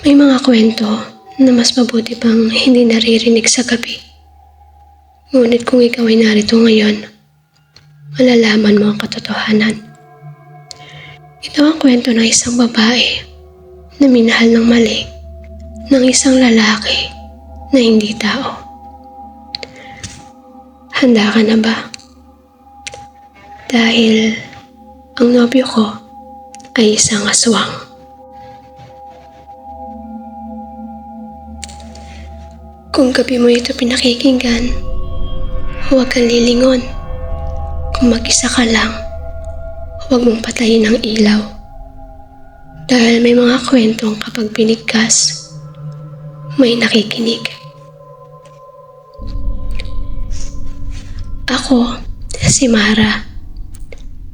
May mga kwento na mas mabuti pang hindi naririnig sa gabi. Ngunit kung ikaw ay narito ngayon, malalaman mo ang katotohanan. Ito ang kwento ng isang babae na minahal ng mali ng isang lalaki na hindi tao. Handa ka na ba? Dahil ang nobyo ko ay isang aswang. Kung gabi mo ito pinakikinggan, huwag kang lilingon. Kung mag-isa ka lang, huwag mong patayin ang ilaw. Dahil may mga kwentong kapag binigkas, may nakikinig. Ako, si Mara,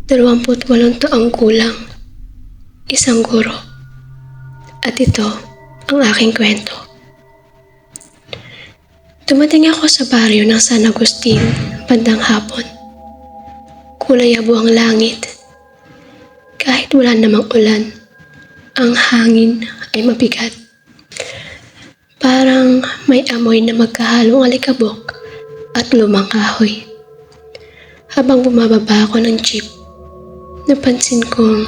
28 taong gulang, isang guro. At ito ang aking kwento. Dumating ako sa baryo ng San Agustin bandang hapon. Kulay abo ang langit. Kahit wala namang ulan, ang hangin ay mabigat. Parang may amoy na magkahalong alikabok at lumang kahoy. Habang bumababa ako ng jeep, napansin kong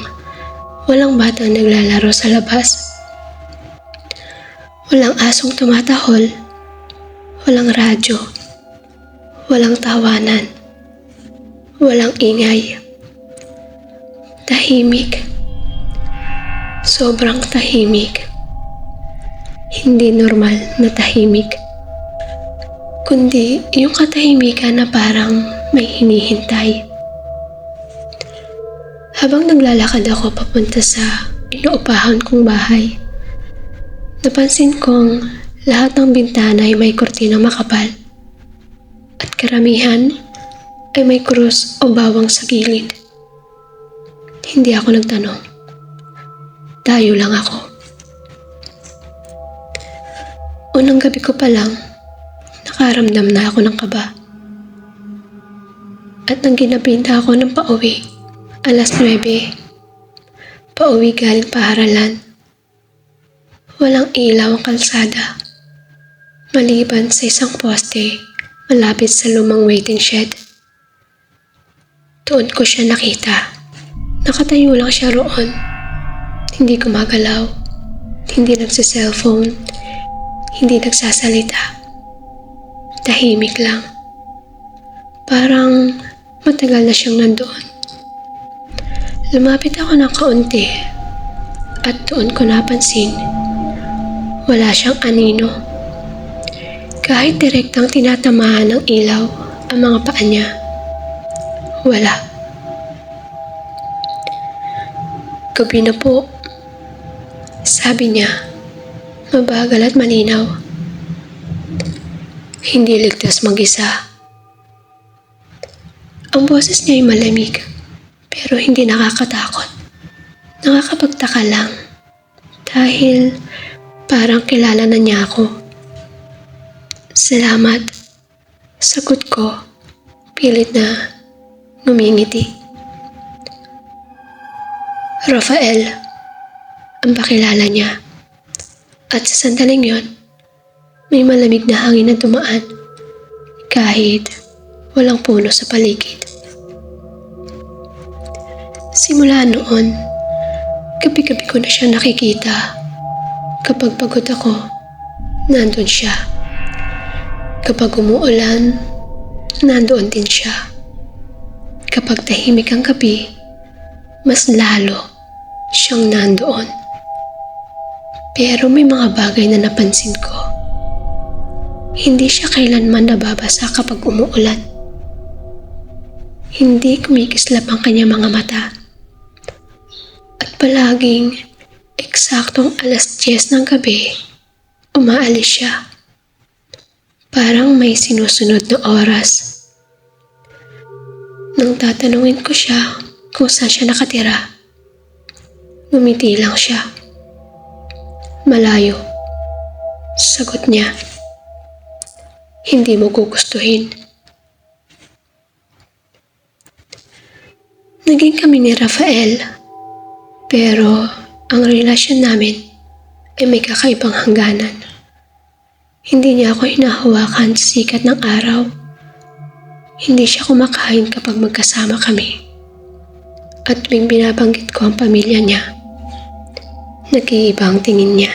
walang batang naglalaro sa labas. Walang asong tumatahol. Walang radyo, walang tawanan, walang ingay. Tahimik, sobrang tahimik. Hindi normal na tahimik, kundi yung katahimikan na parang may hinihintay. Habang naglalakad ako papunta sa inuupahan kong bahay, napansin kong lahat ng bintana ay may kurtinang makapal at karamihan ay may krus o bawang sa gilid. Hindi ako nagtanong. Dayo lang ako. Unang gabi ko pa lang, nakaramdam na ako ng kaba. At nang ginabinta ako ng pauwi, 9:00, pauwi galing paaralan. Walang ilaw ang kalsada. Maliban sa isang poste malapit sa lumang waiting shed. Doon ko siya nakita. Nakatayo lang siya roon. Hindi gumagalaw. Hindi nagsa-cellphone. Hindi nagsasalita. Tahimik lang. Parang matagal na siyang nandoon. Lumapit ako ng kaunti at doon ko napansin wala siyang anino. Kahit direktang tinatamaan ng ilaw ang mga paa niya, wala. Gabi na po, sabi niya, mabagal at malinaw. Hindi ligtas mag-isa. Ang boses niya ay malamig, pero hindi nakakatakot. Nakakapagtaka lang, dahil parang kilala na niya ako. Salamat. Sagot ko, pilit na ngumingiti. Rafael, ang pakilala niya. At sa sandaling yon, may malamig na hangin na dumaan kahit walang puno sa paligid. Simula noon, gabi-gabi ko na siya nakikita. Kapag pagod ako, nandun siya. Kapag umuulan, nandoon din siya. Kapag tahimik ang gabi, mas lalo siyang nandoon. Pero may mga bagay na napansin ko. Hindi siya kailanman nababasa kapag umuulan. Hindi kumikislap ang kanyang mga mata. At palaging eksaktong 10:00 ng gabi, umaalis siya. Parang may sinusunod na oras. Nang tatanungin ko siya kung saan siya nakatira, ngumiti lang siya. Malayo. Sagot niya, hindi mo gugustuhin. Naging kami ni Rafael, pero ang relasyon namin ay may kakaibang hangganan. Hindi niya ako hinahawakan sa sikat ng araw. Hindi siya kumakain kapag magkasama kami. At tuwing binabanggit ko ang pamilya niya, nag-iiba ang tingin niya.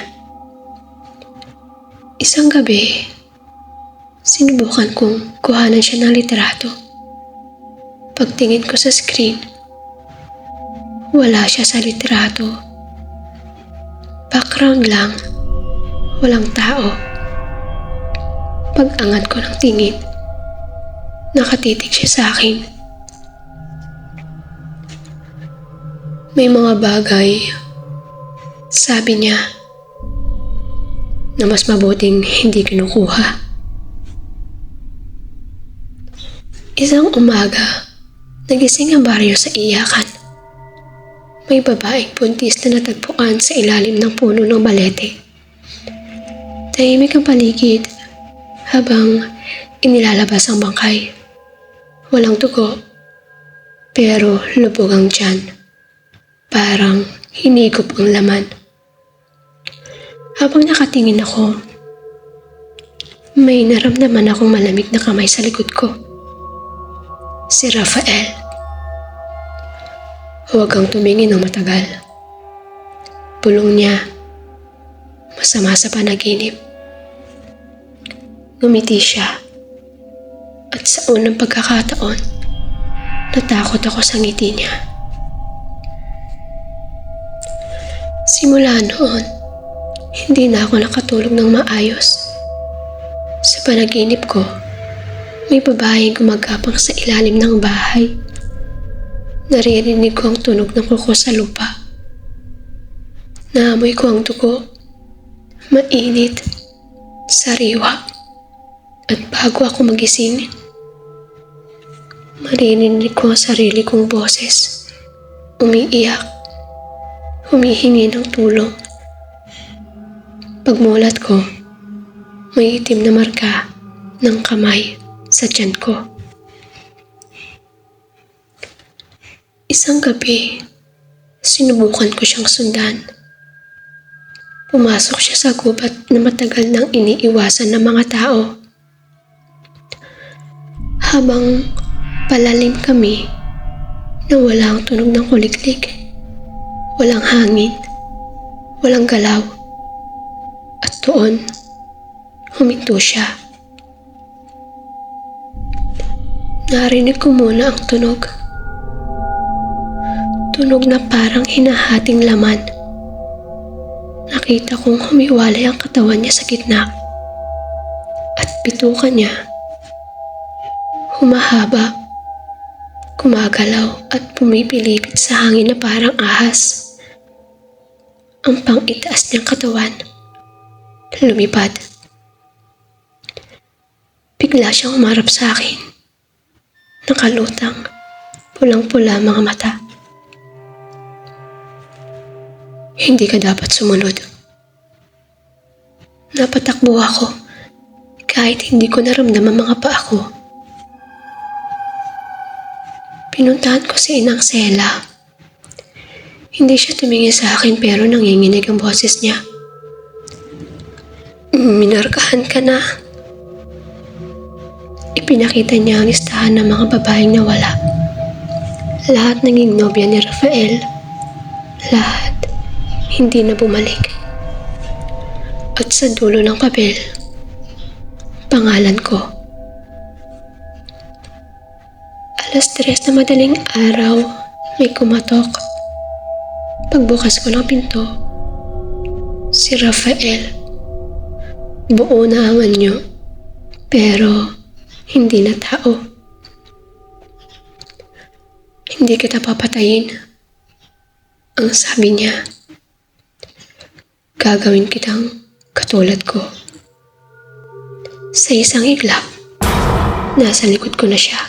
Isang gabi, sinubukan kong kuhanan siya ng litrato. Pagtingin ko sa screen, wala siya sa litrato. Background lang, walang tao. Pag-angat ko ng tingin, nakatitig siya sa akin. May mga bagay, sabi niya, na mas mabuting hindi kinukuha. Isang umaga, nagising ang baryo sa iyakan. May babaeng buntis na natagpuan sa ilalim ng puno ng balete. Tahimik ang paligid habang inilalabas ang bangkay. Walang dugo, pero lubog ang tiyan. Parang hinigop ang laman. Habang nakatingin ako, may naramdaman akong malamig na kamay sa likod ko. Si Rafael. Huwag kang tumingin ng matagal. Bulong niya. Masama sa panaginip. Ngumiti siya. At sa unang pagkakataon, natakot ako sa ngiti niya. Simula noon, hindi na ako nakatulog ng maayos. Sa panaginip ko, may babaeng gumagapang sa ilalim ng bahay. Naririnig ko ang tunog ng kuko sa lupa. Naamoy ko ang dugo, mainit, sariwa. At bago ako magising, maririnig ko ang sarili kong boses. Umiiyak, humihingi ng tulong. Pagmulat ko, may itim na marka ng kamay sa tiyan ko. Isang gabi, sinubukan ko siyang sundan. Pumasok siya sa gubat na matagal nang iniiwasan ng mga tao. Habang palalim kami, nawala ang tunog ng kuliklik. Walang hangin, walang galaw. At doon, huminto siya. Narinig ko muna ang tunog. Tunog na parang hinahating laman. Nakita kong humiwalay ang katawan niya sa gitna. At bituka niya, humahaba, gumagalaw at pumipilipit sa hangin na parang ahas. Ang pang-itaas niyang katawan, lumipad. Bigla siyang umarap sa akin. Nakalutang, pulang-pula ang mga mata. Hindi ka dapat sumunod. Napatakbo ako kahit hindi ko naramdaman ang mga paa ko. Pinuntahan ko si Inang Sela. Hindi siya tumingin sa akin pero nanginginig ang boses niya. Minarkahan ka na. Ipinakita niya ang listahan ng mga babaeng nawala. Lahat naging nobya ni Rafael. Lahat hindi na bumalik. At sa dulo ng papel, pangalan ko. 3:00 na madaling araw, may kumatok. Pagbukas ko ng pinto, si Rafael. Buo na ang anyo, pero hindi na tao. Hindi kita papatayin. Ang sabi niya, gagawin kitang katulad ko. Sa isang iglap, nasa likod ko na siya.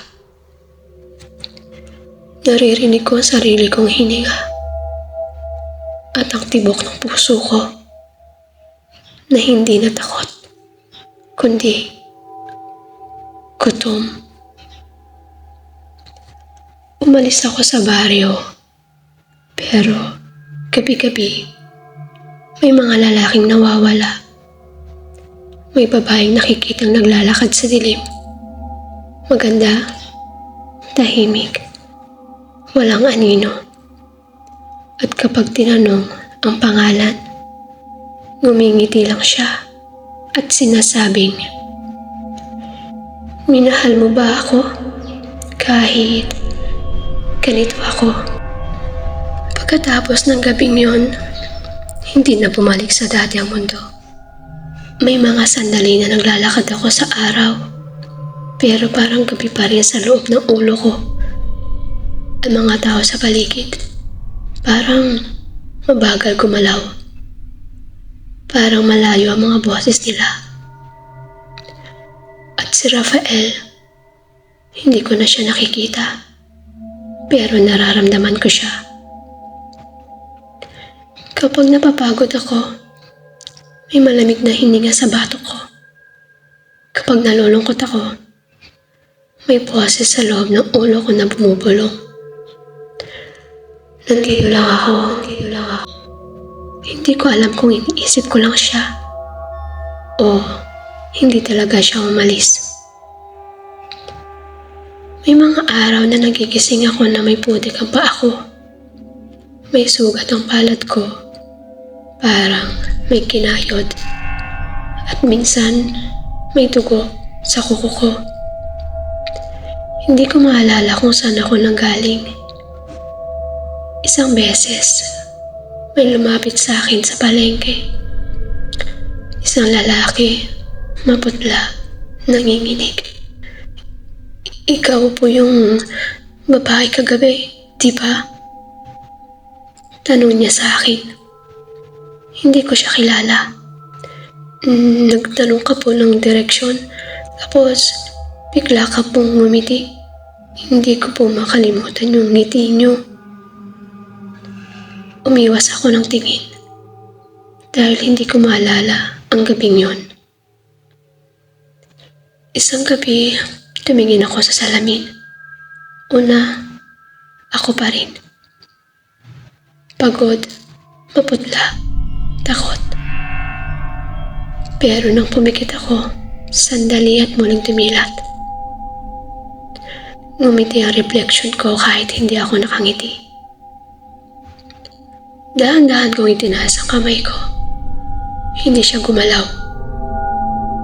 Naririnig ko ang sarili kong hininga at ang tibok ng puso ko na hindi na takot, kundi gutom. Umalis ako sa baryo. Pero gabi-gabi, may mga lalaking nawawala. May babaeng nakikitang naglalakad sa dilim. Maganda, tahimik, walang anino. At kapag tinanong ang pangalan, ngumingiti lang siya at sinasabing, "Minahal mo ba ako? Kahit ganito ako." Pagkatapos ng gabing yon, hindi na bumalik sa dati ang mundo. May mga sandali na naglalakad ako sa araw, pero parang gabi pa rin sa loob ng ulo ko. Ang mga tao sa paligid, parang mabagal gumalaw. Parang malayo ang mga boses nila. At si Rafael, hindi ko na siya nakikita, pero nararamdaman ko siya. Kapag napapagod ako, may malamig na hininga sa batok ko. Kapag nalulungkot ako, may boses sa loob ng ulo ko na bumubulong. Nandito lang ako. Hindi ko alam kung iniisip ko lang siya o hindi talaga siya umalis. May mga araw na nagigising ako na may putik ang paa ko. May sugat ang palad ko. Parang may kinayod. At minsan, may dugo sa kuko ko. Hindi ko maalala kung saan ako nanggaling. Isang beses, may lumapit sa akin sa palengke. Isang lalaki, maputla, nanginginig. "Ikaw po yung babae kagabi, di ba?" Tanong niya sa akin. Hindi ko siya kilala. Nagtanong ka po ng direksyon, tapos bigla ka pong ngumiti. Hindi ko po makalimutan yung ngiti niyo. Umiwas ako ng tingin dahil hindi ko maalala ang gabing yon. Isang gabi, tumingin ako sa salamin. Una, ako pa rin. Pagod, maputla, takot. Pero nang pumikit ako, sandali at muling tumilat. Ngumiti ang reflection ko kahit hindi ako nakangiti. Dahan-dahan kong itinaas ang kamay ko. Hindi siya gumalaw.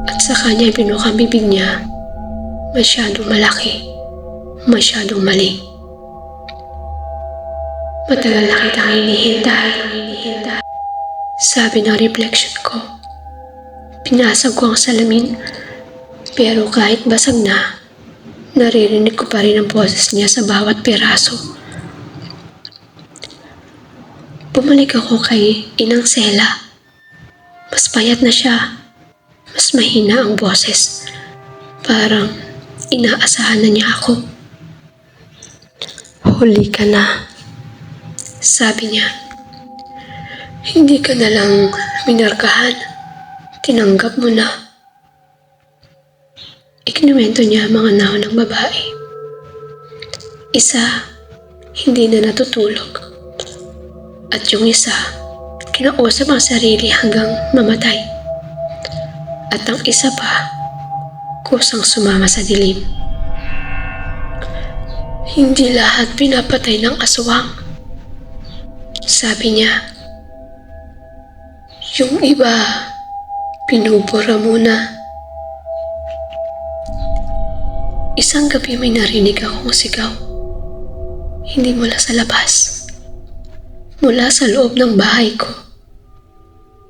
At sa kanya pinukang bibig niya, masyadong malaki, masyadong mali. "Matagal na kitang hinihintay," sabi ng reflection ko. Pinasag ko ang salamin, pero kahit basag na, naririnig ko pa rin ang boses niya sa bawat piraso. Bumalik ako kay Inang Sela. Mas payat na siya, mas mahina ang boses. Parang inaasahan na niya ako. "Huli ka na," sabi niya. "Hindi ka na lang minarkahan. Tinanggap mo na." Ikinuwento niya ang mga nahon ng babae. Isa, hindi na natutulog. At yung isa, kinausap ang sarili hanggang mamatay. At ang isa pa, kusang sumama sa dilim. "Hindi lahat pinapatay ng aswang," sabi niya. "Yung iba, pinubura muna." Isang gabi may narinig akong sigaw. Hindi mula sa labas. Mula sa loob ng bahay ko.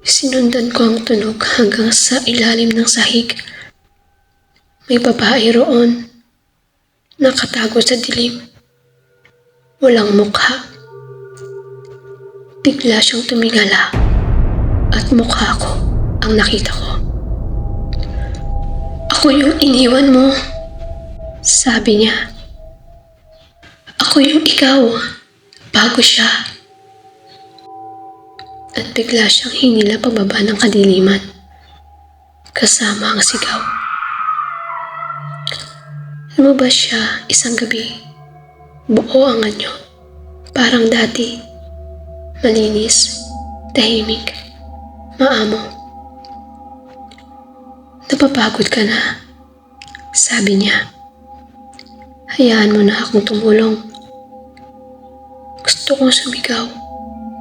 Sinundan ko ang tunog hanggang sa ilalim ng sahig. May babae roon. Nakatago sa dilim. Walang mukha. Bigla siyang tumingala. At mukha ko ang nakita ko. "Ako yung iniwan mo," sabi niya. "Ako yung ikaw, bago siya." At bigla siyang hinila pababa ng kadiliman, kasama ang sigaw. Lumabas siya isang gabi, Buo ang anyo. Parang dati. Malinis, tahimik, maamo. Napapagod ka na, sabi niya. Hayaan mo na akong tumulong. Gusto kong sumigaw.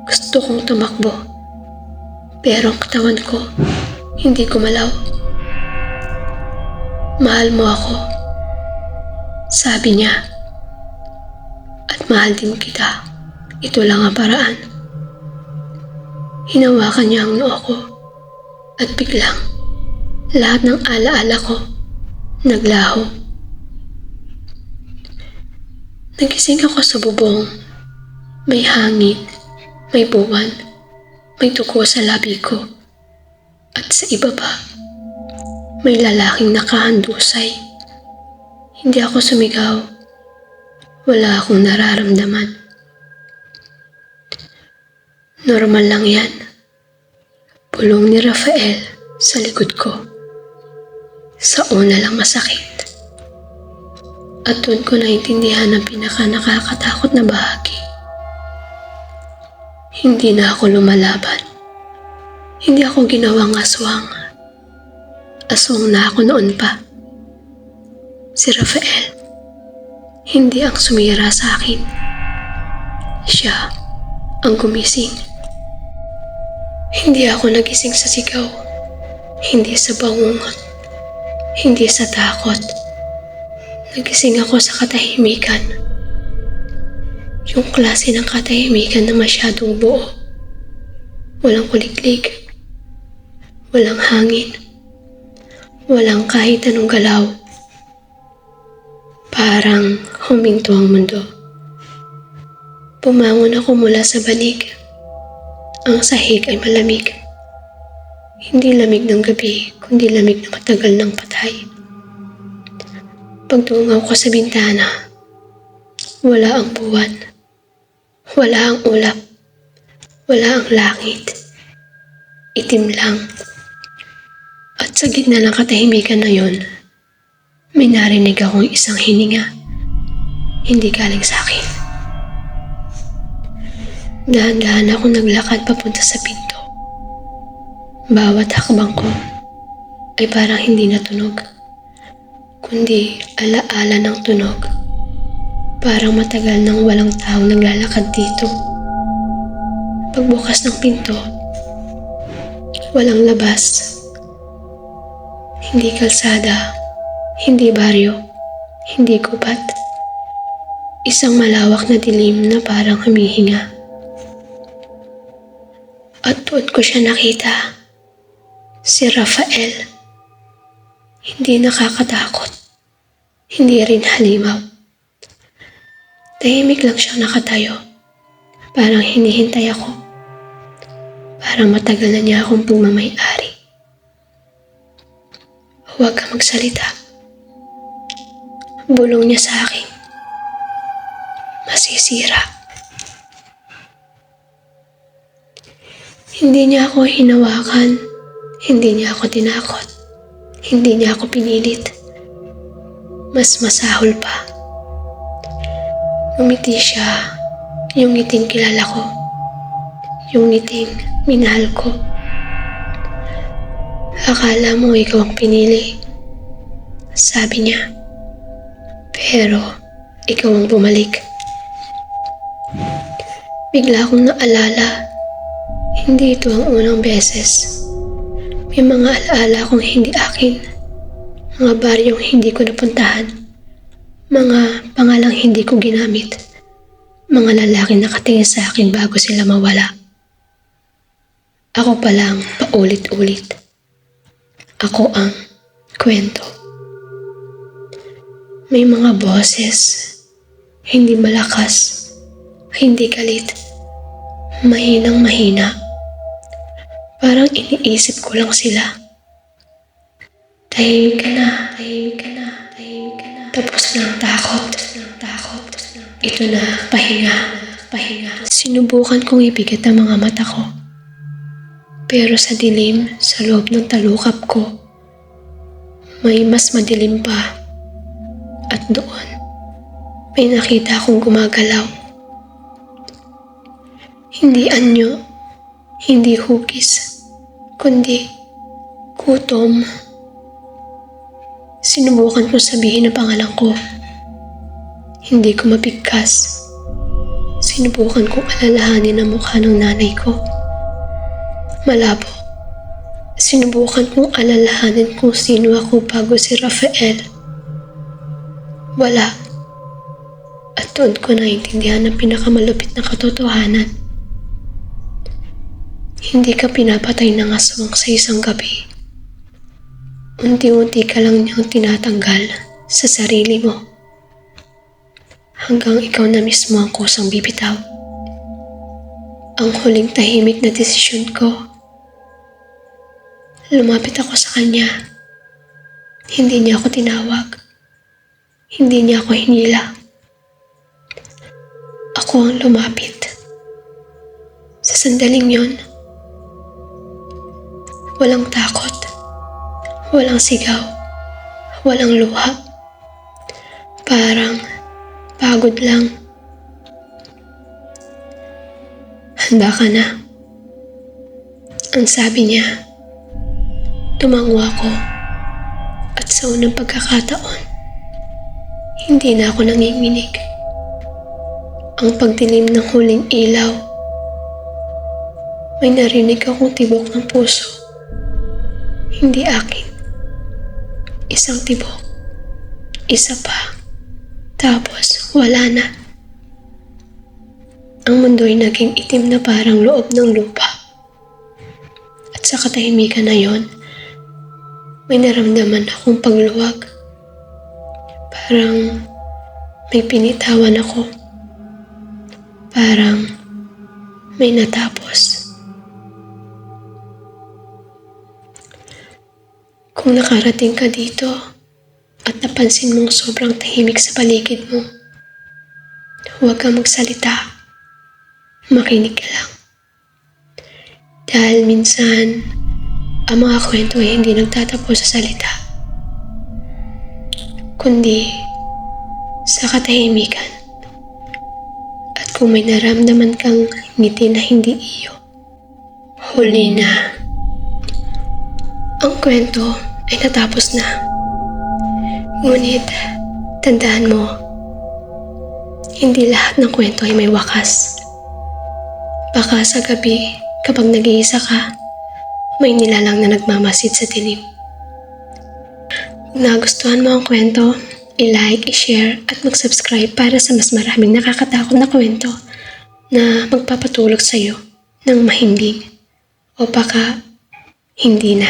Gusto kong tumakbo. Pero ang katawan ko, hindi gumalaw. Mahal mo ako, sabi niya. At mahal din kita. Ito lang ang paraan. Hinawakan niya ang noo ko. At biglang, lahat ng alaala ko, naglaho. Nagising ako sa bubong. May hangin, may buwan, may tuko sa labi ko. At sa ibaba, may lalaking nakahandusay. Hindi ako sumigaw. Wala akong nararamdaman. Normal lang yan. Pulong ni Rafael sa likod ko. Sa una lang masakit. At doon ko naintindihan ang pinaka-nakakatakot na bahagi. Hindi na ako lumalaban. Hindi ako ginawang aswang. Aswang na ako noon pa. Si Rafael, hindi ang sumira sa akin. Siya ang gumising. Hindi ako nagising sa sigaw. Hindi sa bangungot. Hindi sa takot. Nagising ako sa katahimikan. Yung klase ng katahimikan na masyadong buo. Walang kuliklik. Walang hangin. Walang kahit anong galaw. Parang huminto ang mundo. Pumangon ako mula sa banig. Ang sahig ay malamig. Hindi lamig ng gabi, kundi lamig na matagal ng patay. Pagtungaw ko sa bintana, wala ang buwan. Wala ang ulap. Wala ang langit. Itim lang. At sa gitna ng katahimikan na yon, may narinig akong isang hininga. Hindi galing sa akin. Dahan-dahan ako naglakad papunta sa pinto. Bawat hakbang ko ay parang hindi natunog, kundi alaala ng tunog. Parang matagal nang walang tao naglalakad dito. Pagbukas ng pinto, walang labas. Hindi kalsada, hindi baryo, hindi gubat. Isang malawak na dilim na parang humihinga. At doon ko siya nakita. Si Rafael. Hindi nakakatakot. Hindi rin halimaw. Tahimik lang siyang nakatayo. Parang hinihintay ako. Parang matagal na niya akong pagmamay-ari. Huwag ka magsalita. Bulong niya sa akin. Masisira. Hindi niya ako hinawakan. Hindi niya ako tinakot. Hindi niya ako pinilit. Mas masahol pa. Ngumiti siya. Yung ngiting kilala ko. Yung ngiting minahal ko. Akala mo ikaw ang pinili. Sabi niya. Pero ikaw ang bumalik. Bigla akong naalala. Hindi ito ang unang beses. May mga alaala akong hindi akin. Mga baryong hindi ko napuntahan. Mga pangalang hindi ko ginamit. Mga lalaking nakatingin sa akin bago sila mawala. Ako pa lang paulit-ulit. Ako ang kwento. May mga boses. Hindi malakas. Hindi galit. Mahinang mahina. Parang iniisip ko lang sila. Tahimik ka na, tahimik ka na, tahimik ka na. Tapos na ang takot, Ito na, pahinga. Sinubukan kong ibigat ang mga mata ko. Pero sa dilim, sa loob ng talukap ko, may mas madilim pa. At doon, may nakita akong gumagalaw. Hindi anyo, hindi hugis, kundi gutom. Sinubukan ko sabihin ang pangalan ko. Hindi ko mabigkas. Sinubukan kong alalahanin ang mukha ng nanay ko. Malabo. Sinubukan kong alalahanin kung sino ako bago si Rafael. Wala. At doon ko naintindihan ang pinakamalupit na katotohanan. Hindi ka pinapatay ng aswang sa isang gabi. Unti-unti ka lang niyang tinatanggal sa sarili mo. Hanggang ikaw na mismo ang kusang bibitaw. Ang huling tahimik na desisyon ko. Lumapit ako sa kanya. Hindi niya ako tinawag. Hindi niya ako hinila. Ako ang lumapit. Sa sandaling yon, walang takot, walang sigaw, walang luha. Parang pagod lang. Handa ka na? Ang sabi niya. Tumango ako. At sa unang pagkakataon, hindi na ako nanginginig. Ang pagdilim ng huling ilaw, may narinig akong tibok ng puso. Hindi akin. Isang tibok. Isa pa. Tapos, wala na. Ang mundo'y naging itim na parang loob ng lupa. At sa katahimikan na yon, may naramdaman akong pagluwag. Parang may pinitawan ako. Parang may natapos. Kung nakarating ka dito at napansin mong sobrang tahimik sa paligid mo, huwag kang magsalita. Makinig ka lang. Dahil minsan, ang mga kwento ay hindi nagtatapos sa salita, kundi sa katahimikan. At kung may naramdaman kang ngiti na hindi iyo, huli na. Ang kwento ay natapos na. Ngunit, tandaan mo, hindi lahat ng kwento ay may wakas. Baka sa gabi, kapag nag-iisa ka, may nilalang na nagmamasid sa dilim. Kung nagustuhan mo ang kwento, i-like, i-share at mag-subscribe para sa mas maraming nakakatakot na kwento na magpapatulog sa iyo ng mahimbing o baka hindi na.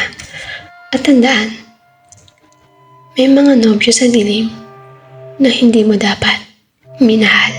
At tandaan, may mga nobyo sa dilim na hindi mo dapat minahal.